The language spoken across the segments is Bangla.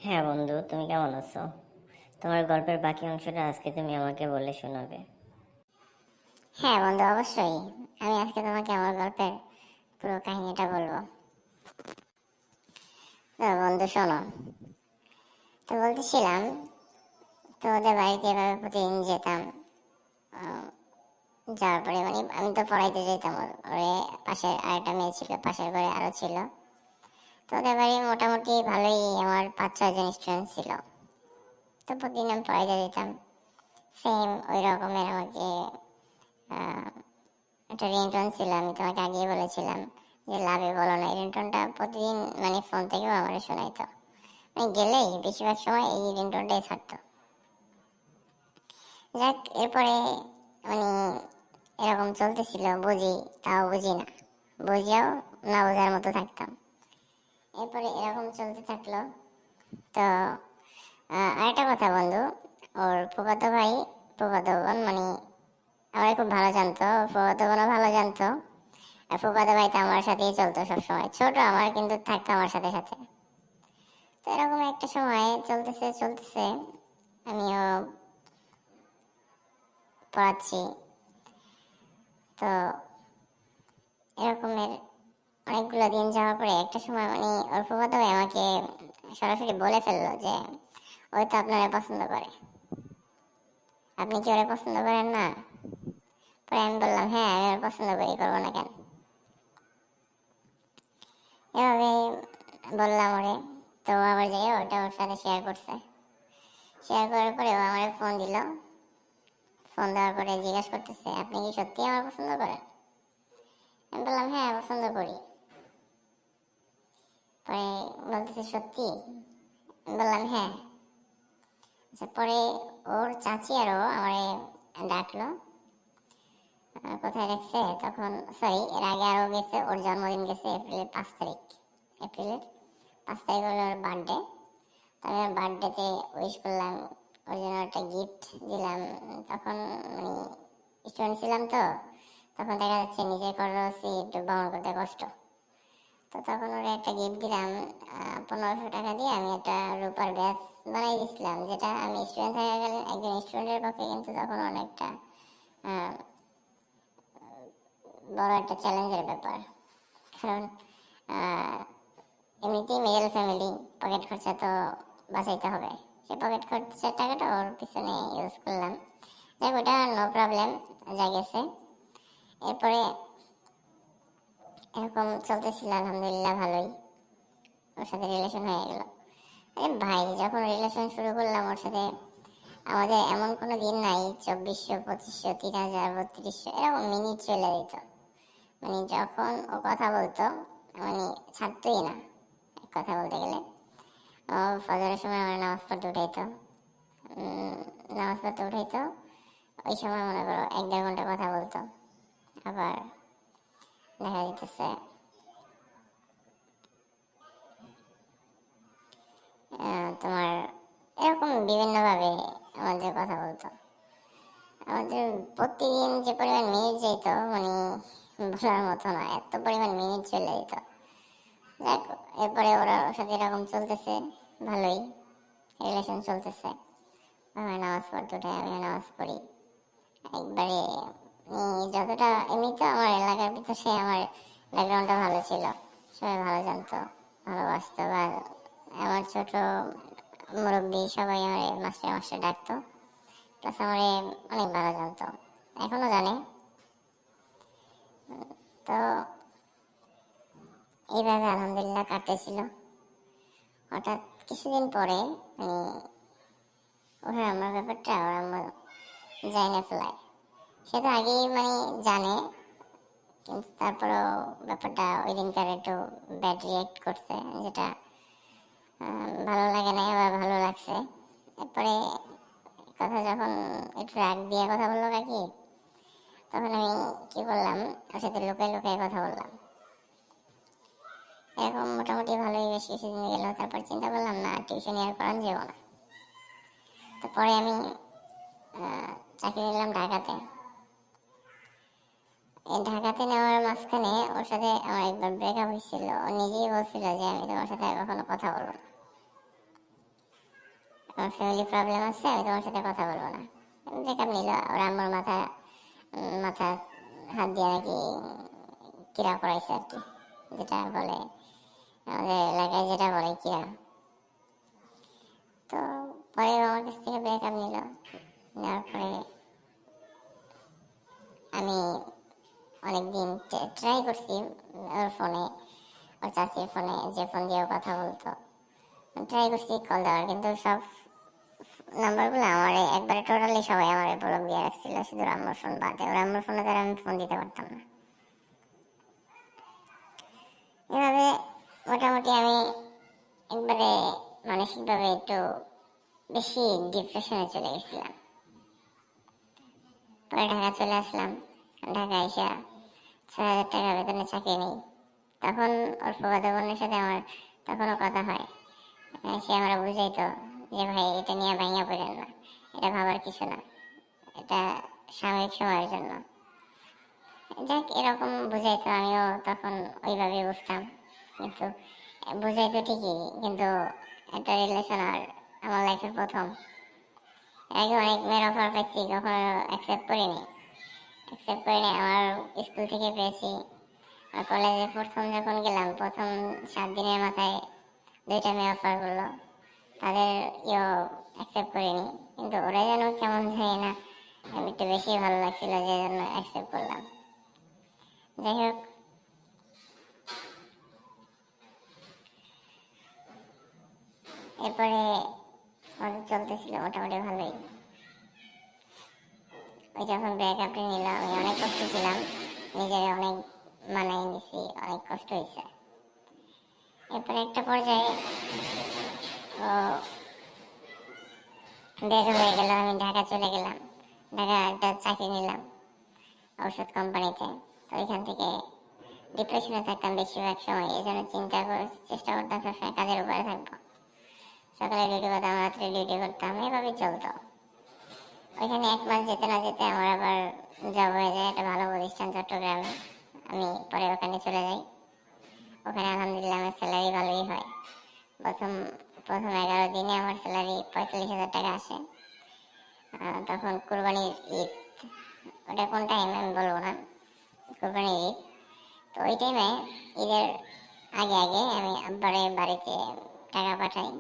হ্যাঁ বন্ধু, তুমি কেমন আছো? তোমার গল্পের বাকি অংশটা আজকে তুমি আমাকে বলে শোনাবে। হ্যাঁ বন্ধু, অবশ্যই। আমি আজকে তোমাকে আমার গল্পের পুরো কাহিনীটা বলবো। তো বন্ধু শোনো। তো বলতেছিলাম, তো ওদের বাড়িতে এভাবে প্রতিদিন যেতাম। আহ, যাওয়ার পরে আমি তো পড়াইতে যেতাম। ওরে পাশের আরেকটা মেয়ে ছিল, পাশের ঘরে আরো ছিল। তো ওদের বাড়ি মোটামুটি ভালোই, আমার 5-6 জন স্টুডেন্ট ছিল। তো প্রতিদিন আমি পড়াইতে যেতাম। সেম ওই রকমের আমাকে আহ, একটা রিংটোন ছিল, আমি তোমাকে আগেই বলেছিলাম যে লাভে বলো না। এই রিংটোনটা প্রতিদিন ফোন থেকেও আমার শোনাইতো। গেলেই বেশিরভাগ সময় এই রিংটোনটাই থাকতো। যাক, এরপরে মানে এরকম চলতেছিল, বুঝি তাও বুঝি না, বুঝিয়াও না বোঝার মতো থাকতাম। এরপরে এরকম চলতে থাকলো। তো আরেকটা কথা বন্ধু, ওর ফুফাতো ভাই, ফুফাতো বোন আমার খুব ভালো জানতো, ফুফাতো বোনও ভালো জানতো। আর ফুফাতো ভাই তো আমার সাথেই চলতো সবসময়, ছোট আমার কিন্তু থাকতো আমার সাথে সাথে। তো এরকম একটা সময় চলতেছে চলতেছে, আমিও পড়াচ্ছি। তো এরকমের অনেকগুলো দিন যাওয়ার পরে একটা সময় ওর ফুফাতো ভাই আমাকে সরাসরি বলে ফেললো যে ওই তো আপনারা পছন্দ করে, আপনি কি ওরে পছন্দ করেন না? পরে আমি বললাম, হ্যাঁ আমি ওর পছন্দ করি, করবো না কেন। এভাবে বললাম ওরে। তো আবার যাই ওটা ওর সাথে শেয়ার করছে। শেয়ার করার পরে ও আমার ফোন দিল। ফোন দেওয়ার পরে জিজ্ঞাসা করতেছে, আপনি কি সত্যি আমার পছন্দ করেন? আমি বললাম, হ্যাঁ পছন্দ করি। পরে বলতেছে, সত্যি? আমি বললাম, হ্যাঁ। আচ্ছা, পরে ওর চাচি আরো আমারে ডাকলো। কোথায় রাখছে তখন, সরি এর আগে আরো গেছে, ওর জন্মদিন গেছে এপ্রিলের 5 তারিখ। এপ্রিলের 5 তারিখ হলো ওর বার্থডে। তো আমি ওর বার্থডেতে উইশ করলাম, ওর জন্য একটা গিফট দিলাম। তখন মানে স্টুডেন্ট ছিলাম তো, তখন দেখা যাচ্ছে নিজের খরচই একটু বহন করতে কষ্ট। তো তখন ওরা একটা গিফট দিলাম। 1500 টাকা দিয়ে আমি একটা রূপার ব্যাচ বানাই দিয়েছিলাম, যেটা আমি স্টুডেন্ট থাকাকালীন একজন স্টুডেন্টের পক্ষে কিন্তু তখন অনেকটা আহ, বড় একটা চ্যালেঞ্জের ব্যাপার। কারণ আহ, এমনিতেই মিডল ফ্যামিলি, পকেট খরচা তো বাঁচাইতে হবে। সে পকেট খরচার টাকাটা ওর পিছনে ইউজ করলাম। যাক, ওটা নো প্রবলেম, যা গেছে। এরপরে এরকম চলতেছিল, আলহামদুলিল্লাহ ভালোই ওর সাথে রিলেশন হয়ে গেল। আরে ভাই, যখন রিলেশন শুরু করলাম ওর সাথে, আমাদের এমন কোনো দিন নাই 2400, 2500, 3000, 3200 এরকম মিনিট চলে যেত। যখন ও কথা বলতো ছাড়তোই না। এক কথা বলতে গেলে ও ফজরের সময় আমার নামাজ পড়তে উঠাইতো। উম, নামাজ পড়তে উঠাইতো, ওই সময় মনে করো 1-1.5 ঘন্টা কথা বলতো। আবার দেখা যেতেছে তোমার এরকম বিভিন্নভাবে আমাদের কথা বলতো। আমাদের প্রতিদিন যে পরিমাণ মিনিট যেত বলার মতো না, এত পরিমাণ মিনিট চলে যেত। যাক, এরপরে ওর সাথে এরকম চলতেছে, ভালোই রিলেশন চলতেছে। আমার নামাজ পড়তে উঠে আমিও নামাজ পড়ি একবারে। যতটা এমনিতে আমার এলাকার ভিতরে আমার ব্যাকগ্রাউন্ডটা ভালো ছিল, সবাই ভালো জানতো, ভালোবাসতো। বা আমার ছোট মুরব্বী সবাই আমার মাস্টার মাস্টার ডাকতো। প্লাস আমার অনেক ভালো জানতো, এখনো জানে। তো এইভাবে আলহামদুলিল্লাহ কাটতেছিল। হঠাৎ কিছুদিন পরে ওরা আমার ব্যাপারটা ওরা আমার জানে না ফেলায়। সে তো আগেই জানে, কিন্তু তারপরেও ব্যাপারটা ওই দিনকার একটু ব্যাড রিয়েক্ট করছে, যেটা ভালো লাগে না, আবার ভালো লাগছে। এরপরে কথা যখন একটু রাগ দিয়ে কথা বললো কাকি, তখন আমি কি করলাম, ওর সাথে লুকায় লুকায় কথা বললাম। এরকম মোটামুটি ভালোই বেশ কিছুদিন গেল। তারপর চিন্তা করলাম, না টিউশনি আর করান যাবো না। তারপরে আমি চাকরি নিলাম ঢাকাতে। এই ঢাকাতে নেওয়ার মাঝখানে ওর সাথে আমার একবার ব্রেকআপ হয়েছিল। ও নিজেই বলছিল যে আমি তোমার সাথে আর কখনো কথা বলবো না। আমার ফ্যামিলি প্রবলেম আছে, আমি তোমার সাথে কথা বলবো না। ব্রেকআপ নিল। ওর আম্মুর মাথা হাত দিয়ে নাকি কিরা করাইছে আর কি, যেটা বলে আমাদের এলাকায় যেটা বলে কিরা। তো পরে আমার কাছ থেকে ব্রেকআপ নিল। নেওয়ার পরে আমি অনেকদিন ট্রাই করছি ওর ফোনে, ওর চাচির ফোনে, যে ফোন দিয়েও কথা বলতো, ট্রাই করছি কল দেওয়ার, কিন্তু সব নাম্বারগুলো আমার একবারে টোটালি সবাই আমার ব্লক দিয়ে রাখছিল, শুধু আম্মুর ফোন বাদে। ওর আম্মুর ফোনে তার আমি ফোন দিতে পারতাম না। এভাবে মোটামুটি আমি একবারে মানসিকভাবে একটু বেশি ডিপ্রেশনে চলে গেছিলাম। পরে ঢাকা চলে আসলাম। ঢাকা এসে 6,000 টাকা বেতনে চাকরি নেই। তখন ওর ফুফাতো বোনের সাথে আমার তখনও কথা হয়। সে আমরা বুঝাইতো যে ভাই এটা নিয়ে ভাঙিয়া পড়েন না, এটা ভাবার কিছু না, এটা সাময়িক সময়ের জন্য। যাক, এরকম বুঝাইতো, আমিও তখন ওইভাবে বুঝতাম। কিন্তু বুঝাইতো ঠিকই, কিন্তু একটা রিলেশন আর আমার লাইফের প্রথম। এর আগে অনেক মেয়ের অফার পাইছি, কখনো অ্যাকসেপ্ট করিনি। আমার স্কুল থেকে পেয়েছি। আর কলেজে প্রথম যখন গেলাম, প্রথম 7 দিনের মাথায় 2টা মেয়ে অফার করলো। তাদের অ্যাকসেপ্ট করিনি, কিন্তু ওরা যেন কেমন জানি না একটু বেশি ভালো লাগছিল, যে জন্য অ্যাকসেপ্ট করলাম। যাই হোক, এরপরে আমাদের চলতেছিল মোটামুটি ভালোই। ওই যখন ব্রেকআপটা নিলাম, আমি অনেক কষ্ট ছিলাম, নিজের অনেক মানাই নিছি, অনেক কষ্ট হয়েছে। এরপরে একটা পর্যায়ে বের হয়ে গেল, আমি ঢাকা চলে গেলাম। ঢাকা একটা চাকরি নিলাম ঔষধ কোম্পানিতে। তো ওইখান থেকে ডিপ্রেশনে থাকতাম বেশিরভাগ সময়, এই জন্য চেষ্টা করতাম সবসময় কাজের উপরে থাকবো। সকালে ডিউটি করতাম, রাত্রে ডিউটি করতাম, এভাবেই চলতো। ওইখানে 1 মাস যেতে না যেতে আমার আবার জব হয়ে যায় একটা ভালো প্রতিষ্ঠান চট্টগ্রামে। আমি পরে ওখানে চলে যাই। ওখানে আলহামদুলিল্লাহ আমার স্যালারি ভালোই হয়। প্রথম 11 দিনে আমার স্যালারি 45,000 টাকা আসে। তখন কুরবানির ঈদ, ওটা কোন টাইম আমি বলবো না, কুরবানির ঈদ। তো ওই টাইমে ঈদের আগে আগে আমি আব্বারে বাড়িতে টাকা পাঠাই।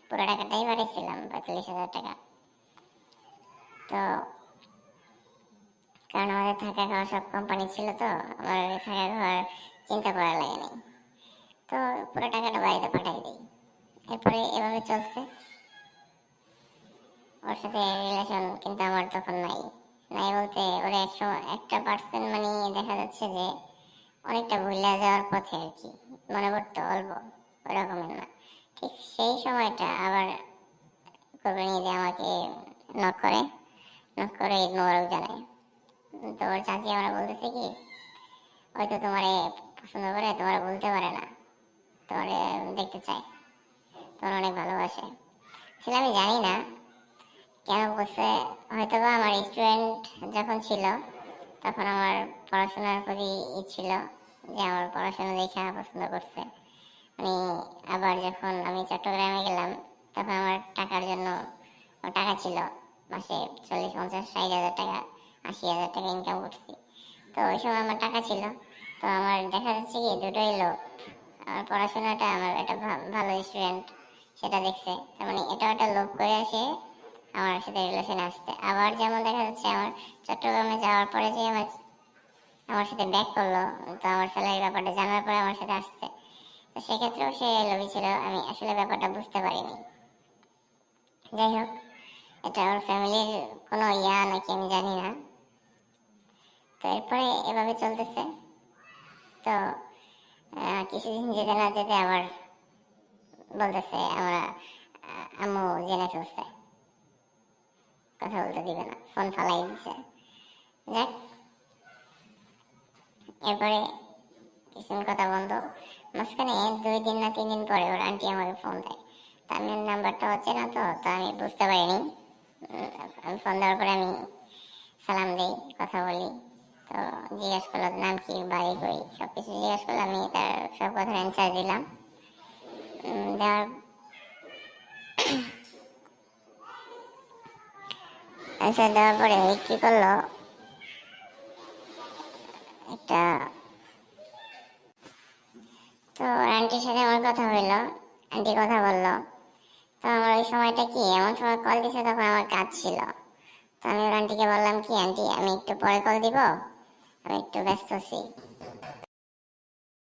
পুরো টাকাটাই পাঠিয়েছিলাম, 45,000 টাকা। তো কারণ আমাদের থাকা খাওয়া সব কোম্পানি ছিল, তো আমার থাকা খাওয়ার চিন্তা করা লাগেনি। তো পুরো টাকাটা বাড়িতে পাঠাই দিই। এরপরে এভাবে চলছে। ওর সাথে রিলেশন কিন্তু আমার তখন নাই। নাই বলতে ওর 1% মানে দেখা যাচ্ছে যে অনেকটা ভুলে যাওয়ার পথে আর কি, মনে পড়তো অল্প, ওরকমের না। ঠিক সেই সময়টা আবার কোরবানি ঈদে আমাকে নক করে ঈদ মোবারক জানায়। তো ওর চাচি আমরা বলতেছে কি, হয়তো তোমারে পছন্দ করে, তোমার বলতে পারে না, তোমারে দেখতে চায়, তোমার অনেক ভালোবাসে। আসলে আমি জানি না কেন বলছে, হয়তো বা আমার স্টুডেন্ট যখন ছিল তখন আমার পড়াশোনার প্রতি ছিল, যে আমার পড়াশোনা দেখা পছন্দ করছে। মানে আবার যখন আমি চট্টগ্রামে গেলাম, তখন আমার টাকার জন্য টাকা ছিল, মাসে 40, 50, 60 হাজার টাকা, 80,000 টাকা ইনকাম করছি। তো ওই সময় আমার টাকা ছিল। তো আমার দেখা যাচ্ছে কি দুটোই লোক, আমার পড়াশোনাটা, আমার একটা ভালো স্টুডেন্ট সেটা দেখছে, তার মানে এটা একটা লোভ করে আসে আমার সাথে রিলেশন আসছে। আবার যেমন দেখা যাচ্ছে আমার চট্টগ্রামে যাওয়ার পরে যে আমার সাথে ব্যাক করলো, তো আমার স্যালারি ব্যাপারটা জানার পরে আমার সাথে আসছে। তো সেক্ষেত্রেও সে লোভী ছিল, আমি আসলে ব্যাপারটা বুঝতে পারিনি। যাই হোক, এটা ওর ফ্যামিলির কোনো নাকি আমি জানি না। তো এরপরে এভাবে চলতেছে। তো কিছুদিন যেতে না যেতে আবার বলতেছে আমরা আম্মু জেনে ফেলছে, কথা বলতে দিবে না, ফোন ফালাই দিছে। যাক, এরপরে কিছুদিন কথা বন্ধ। মাঝখানে 2 দিন না 3 দিন পরে ওর আন্টি আমাকে ফোন দেয়। তা আমি নাম্বারটা হচ্ছে না, তো আমি বুঝতে পারিনি। আমি ফোন দেওয়ার পরে আমি সালাম দিই, কথা বলি। তো জিজ্ঞেস করলো নাম কি, বাড়ি কই, সবকিছু জিজ্ঞেস করলো। আমি তার সব কথার অ্যান্সার দিলাম। দেওয়ার অ্যান্সার দেওয়ার পরে ওই কি করলো, একটা তো আন্টির সাথে আমার কথা হইলো, আন্টি কথা বললো। তো আমার ওই সময়টা কি এমন সময় কল দিছে, তখন আমার কাজ ছিল। তো আমি ওর আন্টিকে বললাম কি, আন্টি আমি একটু পরে কল দিব, আমি একটু ব্যস্ত আছি।